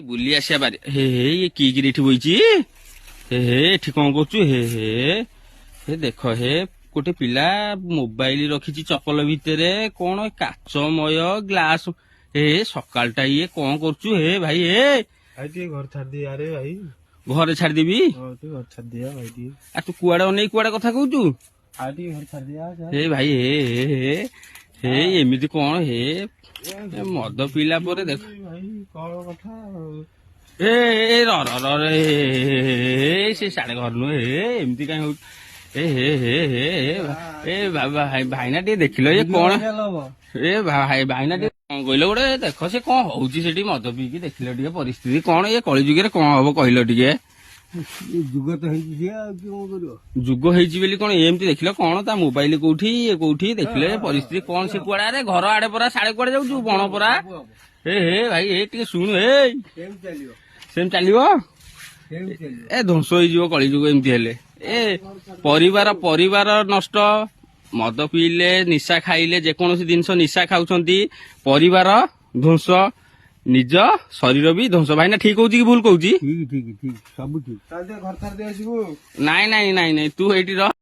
ବୁଲି ଆସିବା ବାରି ହେ ହେ ଇଏ କି କିରି ଏଠି ବଇଛି ହେ ହେ ଏଠି କଣ କରୁଛୁ ହେ ହେ ହେ ଦେଖ ହେ ଗୋଟେ ପିଲା ମୋବାଇଲ ରଖିଛି ଚପଲ ଭିତରେ କଣ କାଚମୟ ଗ୍ଲାସ ହେ ସକାଳଟା ଇଏ କଣ କରୁଛୁ ହେ ଭାଇ ହେ भाई ଟିକେ ଘର ଛାଡିଦିଏ ଆରେ ଭାଇ ଘରେ ଛାଡିଦେବି ହଁ ଟିକେ ଘର ଛାଡିଦିଆ ଭାଇ ଟିକେ ଆଉ ତୁ କୁଆଡେ ଅନେଇ କୁଆଡେ କଥା କହୁଛୁ ଆଉ ଟିକେ ଘର ଛାଡିଦିଆ ହେ ଭାଇ ହେ ହେ ହେ ହେ ଏମିତି କଣ ହେ ଏ ମଦ ପିଇଲା ପରେ ଦେଖ ଭାଇ କଣ କଥା ଏ ଏ ର ର ର ରେ ସେ ସାଡେ ଘର ନୁହେଁ ହେ ଏମିତି କାଇଁ ହଉଛି ଏ ହେ ହେ ହେ ଏ ଭାଇନା ଟିକେ ଦେଖିଲ ଇଏ କଣ ଏ ଭାଇନା ଟିକେ କଣ କହିଲ ଗୋଟେ ଦେଖ ସେ କଣ ହଉଛି ସେଠି ମଦ ପିଇକି ଦେଖିଲ ଟିକେ ପରିସ୍ଥିତି କଣ ଇଏ କଳିଯୁଗରେ କଣ ହବ କହିଲ ଟିକେ ଯୁଗ ତ ହେଇଛି ସିଏ ଆଉ କି କଣ କରିବ ଯୁଗ ହେଇଛି ବୋଲି କଣ ଏମିତି ଦେଖିଲ କଣ ତା ମୋବାଇଲ କୋଉଠି ଇଏ କୋଉଠି ଦେଖିଲେ ପରିସ୍ଥିତି କଣ ସେ କୁଆଡେ ଆରେ ଘର ଆଡେ ପରା ସାଡେ କୁଆଡେ ଯାଉଛୁ ବଣ ପରା ଏ ହେ ଭାଇ ଏ ଟିକେ ଶୁଣୁ ଏ କେମିତି ଚାଲିବ ସେମିତି ଚାଲିବ କେମିତି ଚାଲିବ ଏ ଧ୍ୱଂସ ହେଇଯିବ କଳିଯୁଗ ଏମିତି ହେଲେ ଏ ପରିବାର ନଷ୍ଟ ମଦ ପିଇଲେ ନିଶା ଖାଇଲେ ଯେକୌଣସି ଜିନିଷ ନିଶା ଖାଉଛନ୍ତି ପରିବାର ଧ୍ୱଂସ ନିଜ ଶରୀର ବି ଧ୍ୱଂସ ଭାଇନା ଠିକ କହୁଛି କି ଭୁଲ କହୁଛି ଠିକ ଠିକ ଠିକ ସବୁ ଠିକ ତାହେଲେ ଘର ଛାଡିଦେଇ ଆସିବୁ ନାଇଁ ତୁ ଏଇଠି ରହ